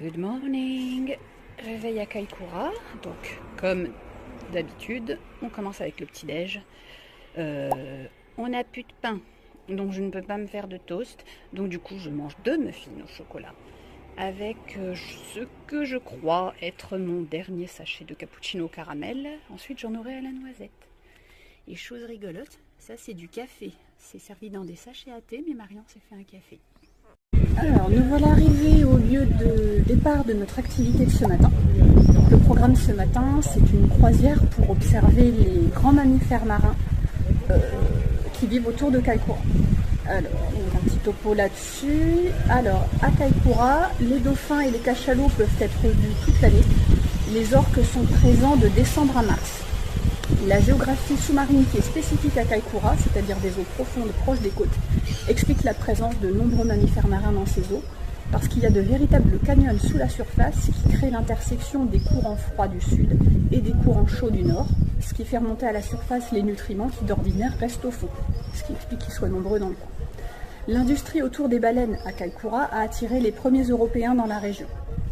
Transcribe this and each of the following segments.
Good morning! Réveil à Kaikoura. Donc, comme d'habitude, on commence avec le petit-déj. On n'a plus de pain, donc je ne peux pas me faire de toast. Donc du coup, je mange 2 muffins au chocolat avec ce que je crois être mon dernier sachet de cappuccino au caramel. Ensuite, j'en aurai à la noisette. Et chose rigolote, ça c'est du café. C'est servi dans des sachets à thé, mais Marion s'est fait un café. Alors, nous voilà arrivés au lieu de départ de notre activité de ce matin. Le programme ce matin, c'est une croisière pour observer les grands mammifères marins qui vivent autour de Kaikoura. Alors, il y a un petit topo là-dessus. Alors, à Kaikoura, les dauphins et les cachalots peuvent être vus toute l'année. Les orques sont présents de décembre à mars. La géographie sous-marine qui est spécifique à Kaikoura, c'est-à-dire des eaux profondes proches des côtes, explique la présence de nombreux mammifères marins dans ces eaux, parce qu'il y a de véritables canyons sous la surface qui créent l'intersection des courants froids du sud et des courants chauds du nord, ce qui fait remonter à la surface les nutriments qui d'ordinaire restent au fond, ce qui explique qu'ils soient nombreux dans le coin. L'industrie autour des baleines à Kaikoura a attiré les premiers Européens dans la région.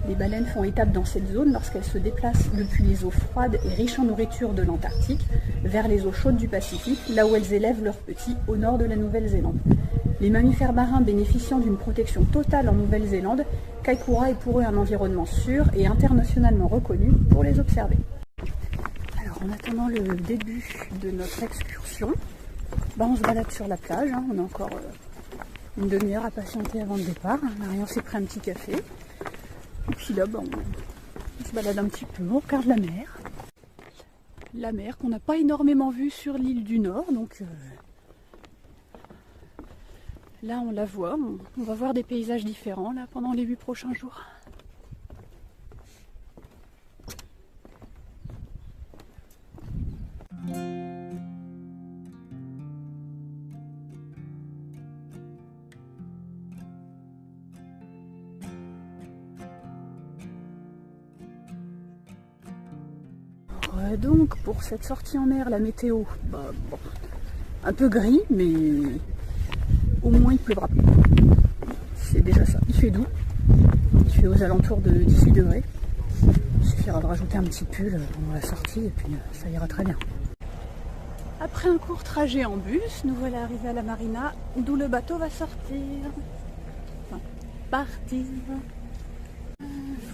Les baleines font étape dans cette zone lorsqu'elles se déplacent depuis les eaux froides et riches en nourriture de l'Antarctique vers les eaux chaudes du Pacifique, là où elles élèvent leurs petits au nord de la Nouvelle-Zélande. Les mammifères marins bénéficiant d'une protection totale en Nouvelle-Zélande, Kaikoura est pour eux un environnement sûr et internationalement reconnu pour les observer. Alors en attendant le début de notre excursion, on se balade sur la plage, on a encore une demi-heure à patienter avant le départ. Marion s'est pris un petit café. Et puis là, on se balade un petit peu, on regarde la mer. La mer qu'on n'a pas énormément vue sur l'île du Nord, donc là on la voit, on va voir des paysages différents là pendant les 8 prochains jours. Donc pour cette sortie en mer, la météo, un peu gris, mais au moins il pleuvra pas. C'est déjà ça, il fait doux, il fait aux alentours de 18 degrés. Il suffira de rajouter un petit pull pendant la sortie et puis ça ira très bien. Après un court trajet en bus, nous voilà arrivés à la marina, d'où le bateau va sortir, enfin partir.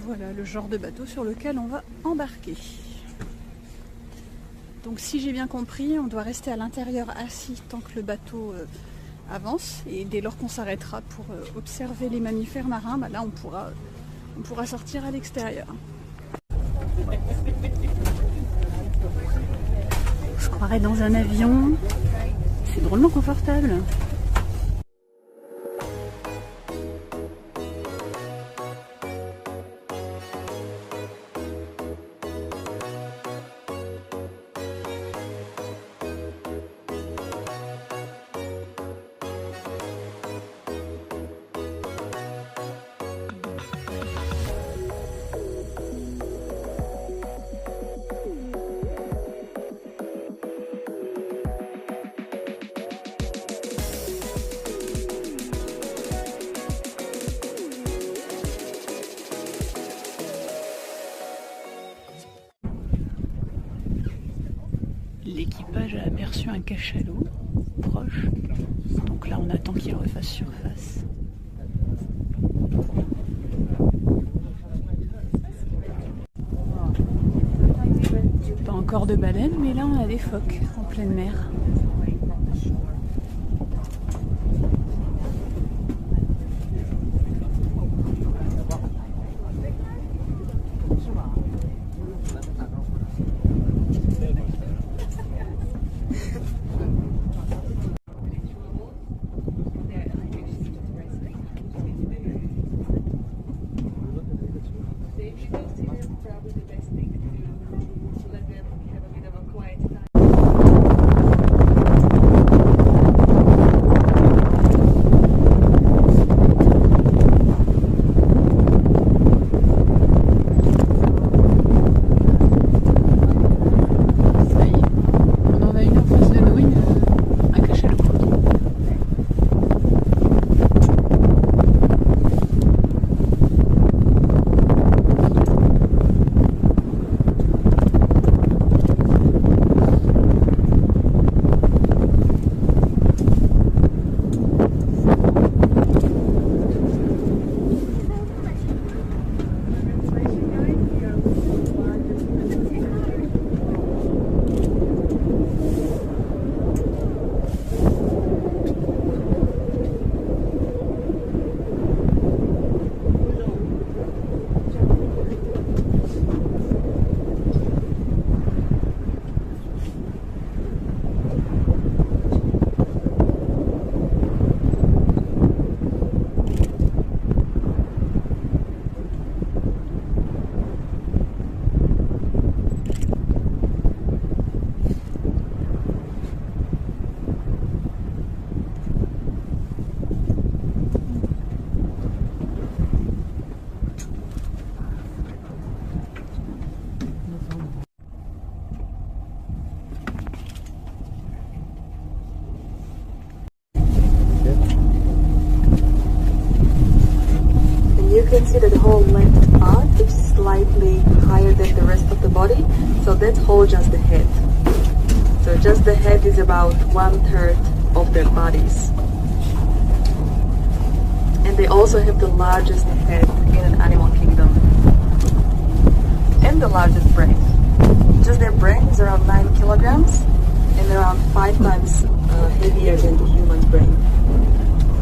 Voilà le genre de bateau sur lequel on va embarquer. Donc si j'ai bien compris, on doit rester à l'intérieur assis tant que le bateau avance, et dès lors qu'on s'arrêtera pour observer les mammifères marins, là on pourra sortir à l'extérieur. Je croirais dans un avion, c'est drôlement confortable. L'équipage a aperçu un cachalot proche, donc là on attend qu'il refasse surface. Pas encore de baleines, mais là on a des phoques en pleine mer. can see that the whole left part is slightly higher than the rest of the body, so that's whole just the head. So just the head is about 1/3 of their bodies. And they also have the largest head in an animal kingdom. And the largest brain. Just their brain is around 9 kilograms and around 5 times heavier than the human brain.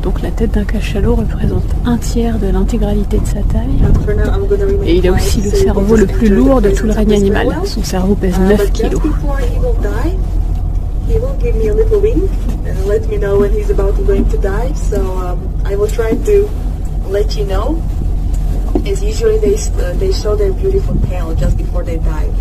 Donc la tête d'un cachalot représente un tiers de l'intégralité de sa taille. Et il a aussi le cerveau le plus lourd de tout le règne animal. Son cerveau pèse 9 kilos. He will give me a little wink and let me know when he's about to going to die. So I will try to let you know. As usually they show their beautiful tail just before they dive.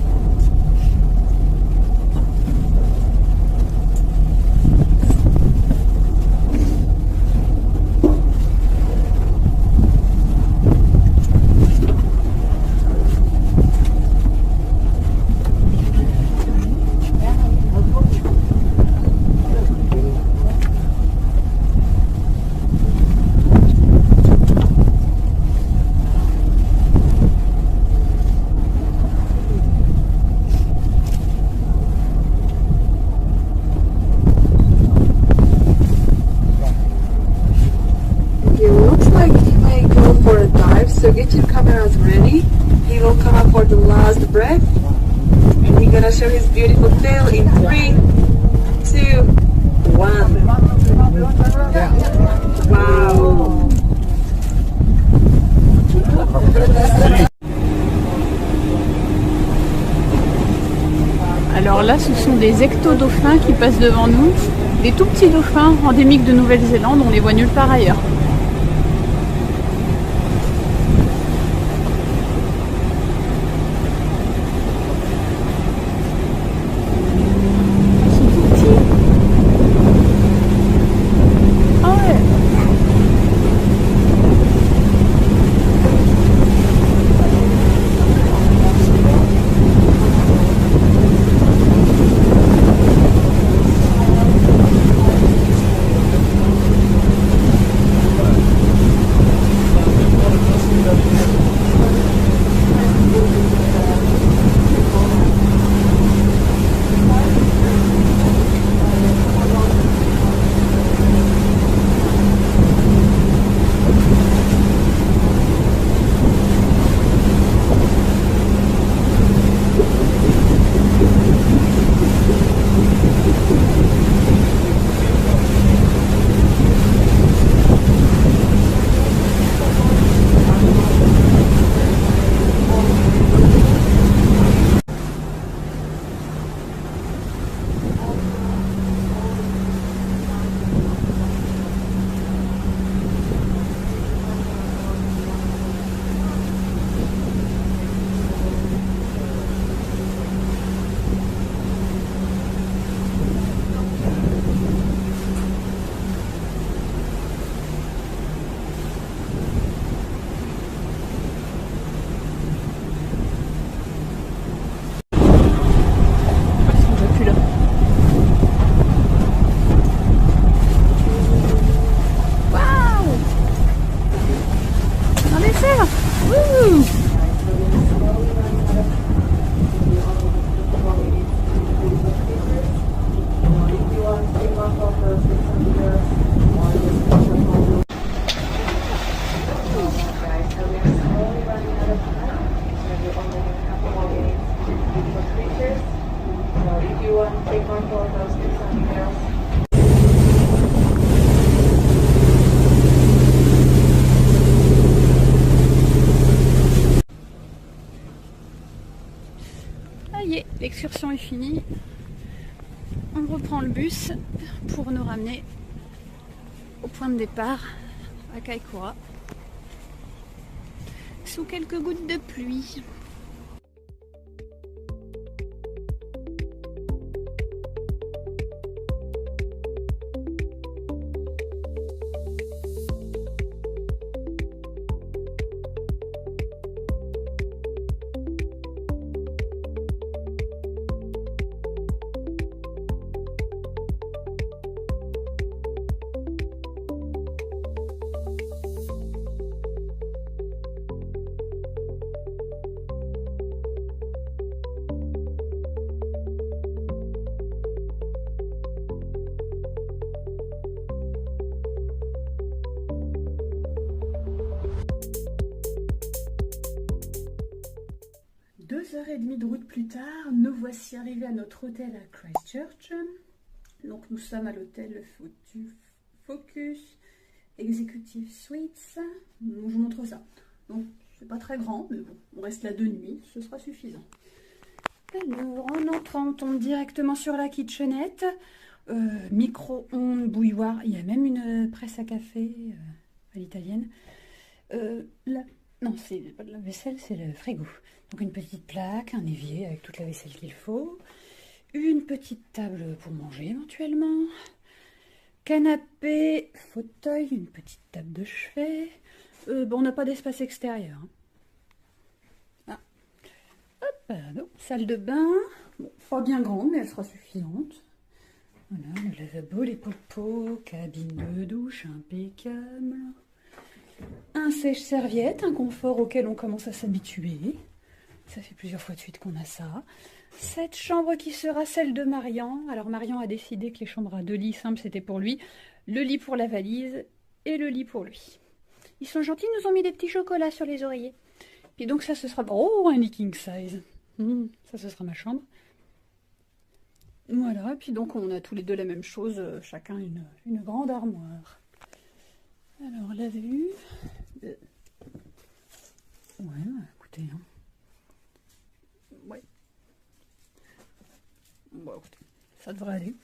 So get your cameras ready. He will come up for the last breath. And he's gonna show his beautiful tail in 3, 2, 1. Wow! Alors là, ce sont des ectodauphins qui passent devant nous. Des tout petits dauphins endémiques de Nouvelle-Zélande, on les voit nulle part ailleurs. Ça y est, l'excursion est finie. On reprend le bus pour nous ramener au point de départ à Kaikoura sous quelques gouttes de pluie. 2h30 de route plus tard, nous voici arrivés à notre hôtel à Christchurch. Donc nous sommes à l'hôtel Focus Executive Suites. Donc, je vous montre ça. Donc c'est pas très grand, mais bon, on reste là 2 nuits, ce sera suffisant. Alors en entrant, on tombe directement sur la kitchenette. Micro-ondes, bouilloire, il y a même une presse à café à l'italienne. Non, c'est pas de la vaisselle, c'est le frigo. Donc une petite plaque, un évier avec toute la vaisselle qu'il faut. Une petite table pour manger éventuellement. Canapé, fauteuil, une petite table de chevet. Bon, on n'a pas d'espace extérieur. Ah. Hop, non. Salle de bain. Bon, pas bien grande, mais elle sera suffisante. Voilà, le lavabo, les pots, cabine de douche, impeccable. Un sèche-serviette, un confort auquel on commence à s'habituer. Ça fait plusieurs fois de suite qu'on a ça. Cette chambre qui sera celle de Marian. Alors Marian a décidé que les chambres à 2 lits simples, c'était pour lui. Le lit pour la valise et le lit pour lui. Ils sont gentils, ils nous ont mis des petits chocolats sur les oreillers. Puis donc ça, ce sera... Oh, un lit king size. Ça, ce sera ma chambre. Voilà, et puis donc on a tous les deux la même chose, chacun une grande armoire. Alors la vue... Ouais, écoutez... Hein. Ouais. Bon, écoutez, ça devrait aller.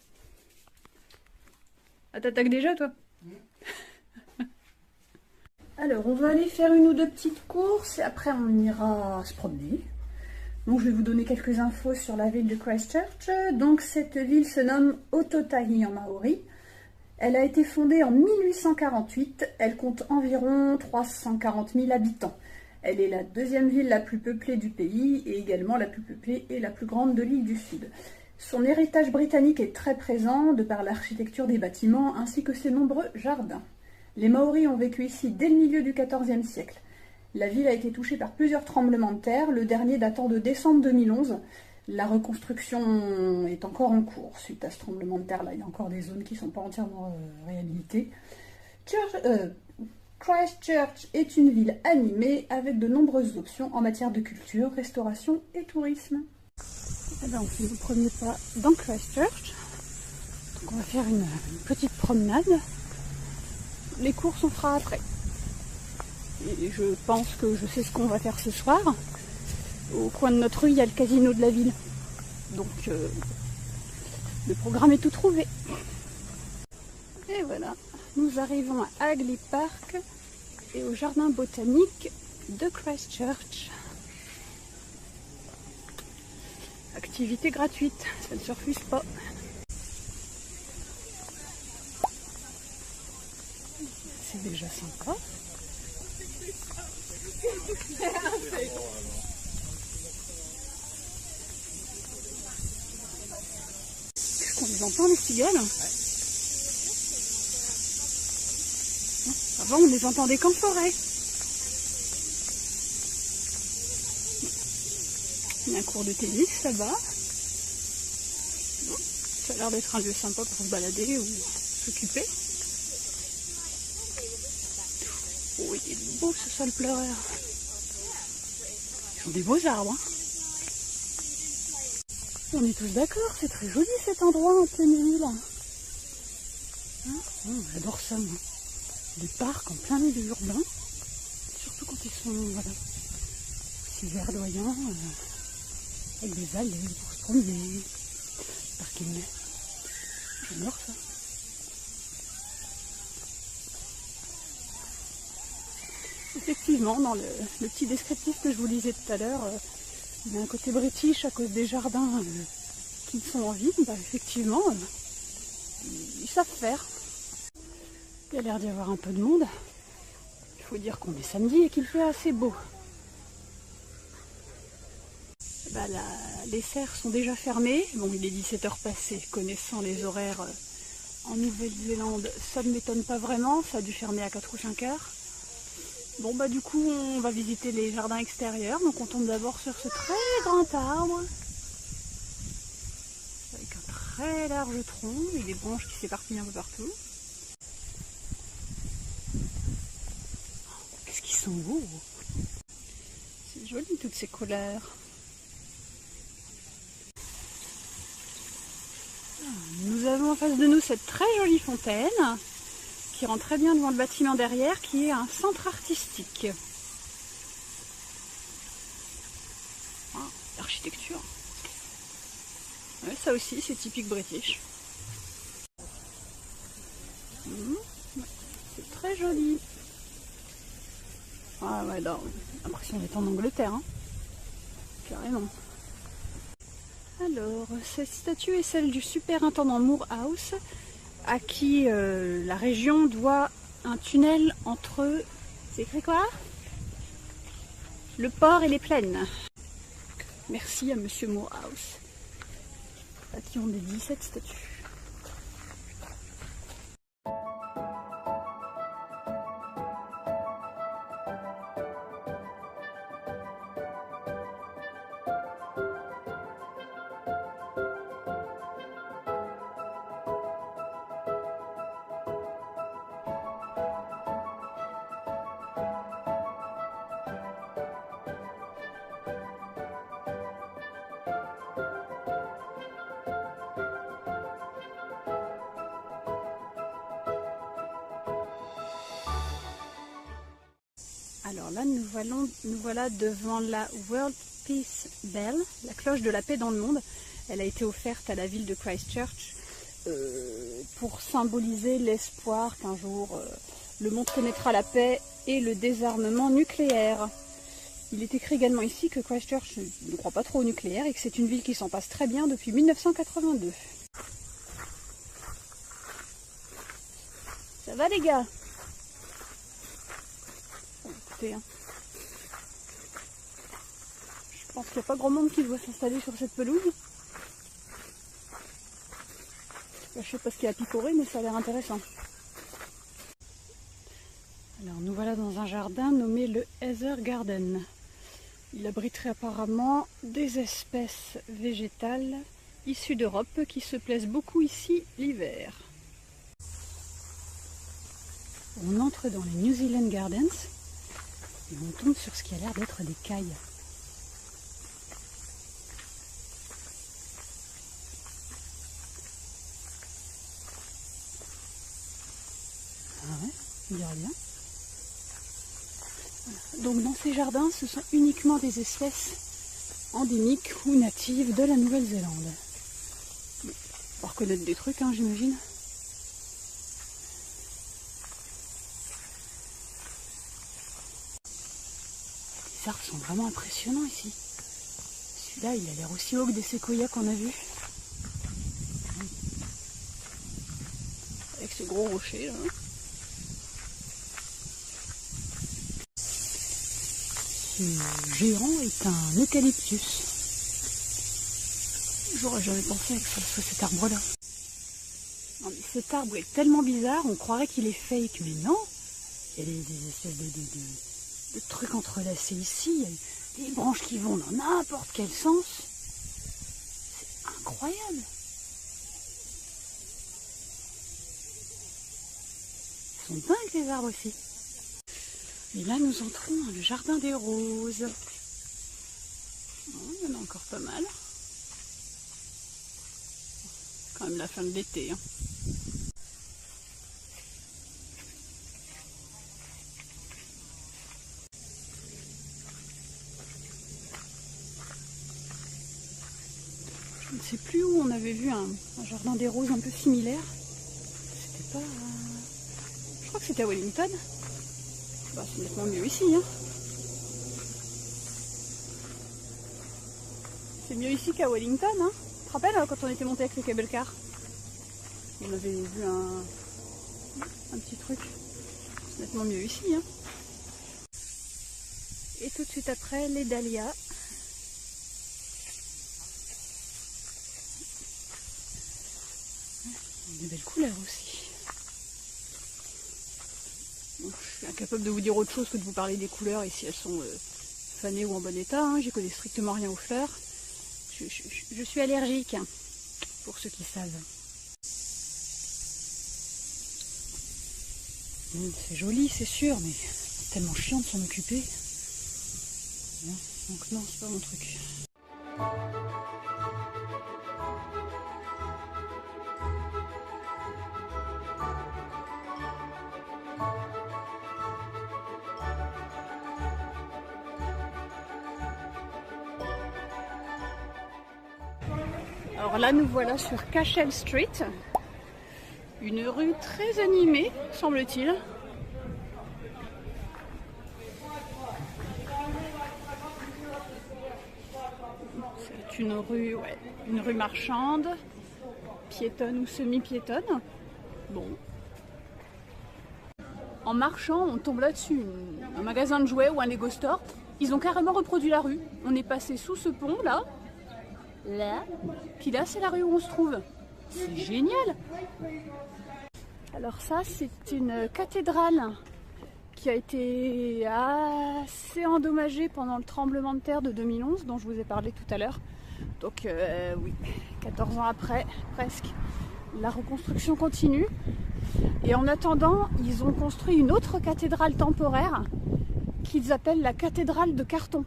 Ah, t'attaques déjà, toi? Alors, on va aller faire 1 ou 2 petites courses et après on ira se promener. Donc, je vais vous donner quelques infos sur la ville de Christchurch. Donc, cette ville se nomme Ōtautahi en maori. Elle a été fondée en 1848. Elle compte environ 340 000 habitants. Elle est la 2e ville la plus peuplée du pays et également la plus peuplée et la plus grande de l'île du Sud. Son héritage britannique est très présent de par l'architecture des bâtiments ainsi que ses nombreux jardins. Les Maoris ont vécu ici dès le milieu du XIVe siècle. La ville a été touchée par plusieurs tremblements de terre, le dernier datant de décembre 2011. La reconstruction est encore en cours suite à ce tremblement de terre-là. Il y a encore des zones qui ne sont pas entièrement réhabilitées. Christchurch est une ville animée avec de nombreuses options en matière de culture, restauration et tourisme. Alors on fait le premier pas dans Christchurch. Donc on va faire une petite promenade. Les courses on fera après. Et je pense que je sais ce qu'on va faire ce soir. Au coin de notre rue, il y a le casino de la ville. Donc le programme est tout trouvé. Et voilà, nous arrivons à Hagley Park et au jardin botanique de Christchurch. Activité gratuite, ça ne se refuse pas. C'est déjà sympa. Est-ce qu'on les entend, les cigales? Avant, on les entendait qu'en forêt. Il y a un cours de tennis là-bas. Ça a l'air d'être un lieu sympa pour se balader ou s'occuper. Oh, il est beau ce sol pleureur. Ils sont des beaux arbres. Hein. On est tous d'accord, c'est très joli cet endroit en pleine ville. Hein, j'adore ça, moi. Des parcs en plein milieu urbain. Surtout quand ils sont voilà, si verdoyants, avec des allées pour se promener. Parking. J'adore ça. Effectivement, dans le petit descriptif que je vous lisais tout à l'heure, il y a un côté british à cause des jardins qui sont en ville. Bah, effectivement, ils savent faire. Il y a l'air d'y avoir un peu de monde. Il faut dire qu'on est samedi et qu'il fait assez beau. Bah, les serres sont déjà fermées. Bon, il est 17h passé. Connaissant les horaires en Nouvelle-Zélande, ça ne m'étonne pas vraiment. Ça a dû fermer à 4 ou 5 heures. Bon, bah du coup, on va visiter les jardins extérieurs. Donc on tombe d'abord sur ce très grand arbre. Avec un très large tronc et des branches qui s'éparpillent un peu partout. Qu'est-ce qu'ils sont beaux! C'est joli toutes ces couleurs. Nous avons en face de nous cette très jolie fontaine qui rend très bien devant le bâtiment derrière, qui est un centre artistique. Ah, l'architecture. Ouais, ça aussi, c'est typique british. C'est très joli. Ah ouais, là, l'impression d'être en Angleterre, hein. Carrément. Alors, cette statue est celle du superintendant Moorhouse, à qui la région doit un tunnel entre... C'est écrit quoi? Le port et les plaines. Merci à monsieur Moorhouse, à qui on dédie cette statue. Alors là, nous voilà devant la World Peace Bell, la cloche de la paix dans le monde. Elle a été offerte à la ville de Christchurch pour symboliser l'espoir qu'un jour le monde connaîtra la paix et le désarmement nucléaire. Il est écrit également ici que Christchurch ne croit pas trop au nucléaire et que c'est une ville qui s'en passe très bien depuis 1982. Ça va les gars? Je pense qu'il n'y a pas grand monde qui doit s'installer sur cette pelouse. Je ne sais pas ce qu'il y a à picorer, mais ça a l'air intéressant. Alors nous voilà dans un jardin nommé le Heather Garden. Il abriterait apparemment des espèces végétales issues d'Europe qui se plaisent beaucoup ici l'hiver. On entre dans les New Zealand Gardens. Et on tombe sur ce qui a l'air d'être des cailles. Ah ouais, on dirait bien. Donc dans ces jardins, ce sont uniquement des espèces endémiques ou natives de la Nouvelle-Zélande. On va reconnaître des trucs, hein, j'imagine. Les arbres sont vraiment impressionnants ici. Celui-là, il a l'air aussi haut que des séquoias qu'on a vus. Avec ce gros rocher là. Ce géant est un eucalyptus. J'aurais jamais pensé que ce soit cet arbre-là. Non mais cet arbre est tellement bizarre, on croirait qu'il est fake, mais non. Il y a des espèces de trucs entrelacés ici, il y a des branches qui vont dans n'importe quel sens. C'est incroyable. Ils sont dingues les arbres aussi. Et là nous entrons dans le jardin des roses. Bon, il y en a encore pas mal. Quand même la fin de l'été. Hein. Je ne sais plus où on avait vu un jardin des roses un peu similaire. C'était pas... Je crois que c'était à Wellington. Bah, c'est nettement mieux ici. Hein. C'est mieux ici qu'à Wellington. Hein. Tu te rappelles quand on était monté avec le cable car? On avait vu un petit truc. C'est nettement mieux ici. Hein. Et tout de suite après, les dahlias. Des belles couleurs aussi. Bon, je suis incapable de vous dire autre chose que de vous parler des couleurs et si elles sont fanées ou en bon état. Hein. J'y connais strictement rien aux fleurs. Je suis allergique, hein, pour ceux qui savent. C'est joli, c'est sûr, mais c'est tellement chiant de s'en occuper. Donc non, c'est pas mon truc. Alors là, nous voilà sur Cashel Street, une rue très animée, semble-t-il. C'est une rue marchande, piétonne ou semi-piétonne. Bon. En marchant, on tombe là-dessus, un magasin de jouets ou un Lego Store. Ils ont carrément reproduit la rue. On est passé sous ce pont là, puis là c'est la rue où on se trouve. C'est génial. Alors ça c'est une cathédrale qui a été assez endommagée pendant le tremblement de terre de 2011 dont je vous ai parlé tout à l'heure. Donc oui, 14 ans après, presque, la reconstruction continue. Et en attendant, ils ont construit une autre cathédrale temporaire qu'ils appellent la cathédrale de carton.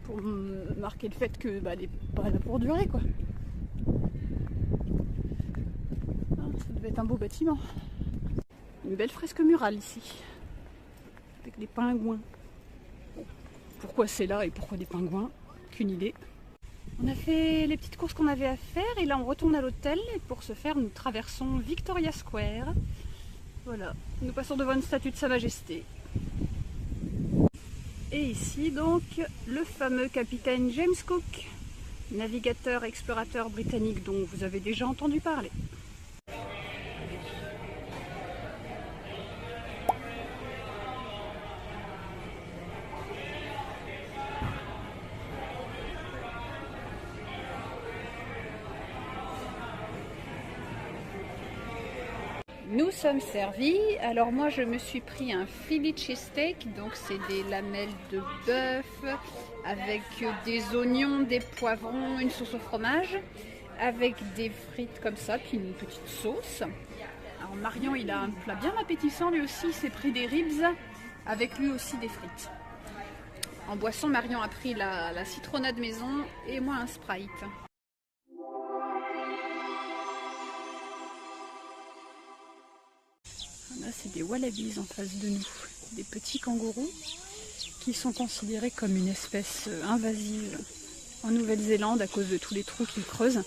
Pour marquer le fait que elle n'est pas là pour durer, quoi. Ça devait être un beau bâtiment. Une belle fresque murale ici, avec des pingouins. Bon, pourquoi c'est là et pourquoi des pingouins? Aucune idée. On a fait les petites courses qu'on avait à faire et là on retourne à l'hôtel et pour ce faire nous traversons Victoria Square. Voilà, nous passons devant une statue de Sa Majesté. Et ici donc le fameux capitaine James Cook, navigateur et explorateur britannique dont vous avez déjà entendu parler. Nous sommes servis. Alors moi je me suis pris un Philly cheesesteak, donc c'est des lamelles de bœuf avec des oignons, des poivrons, une sauce au fromage, avec des frites comme ça, puis une petite sauce. Alors Marion il a un plat bien appétissant, lui aussi il s'est pris des ribs, avec lui aussi des frites. En boisson Marion a pris la citronnade maison et moi un Sprite. Là, c'est des wallabies en face de nous, des petits kangourous qui sont considérés comme une espèce invasive en Nouvelle-Zélande à cause de tous les trous qu'ils creusent.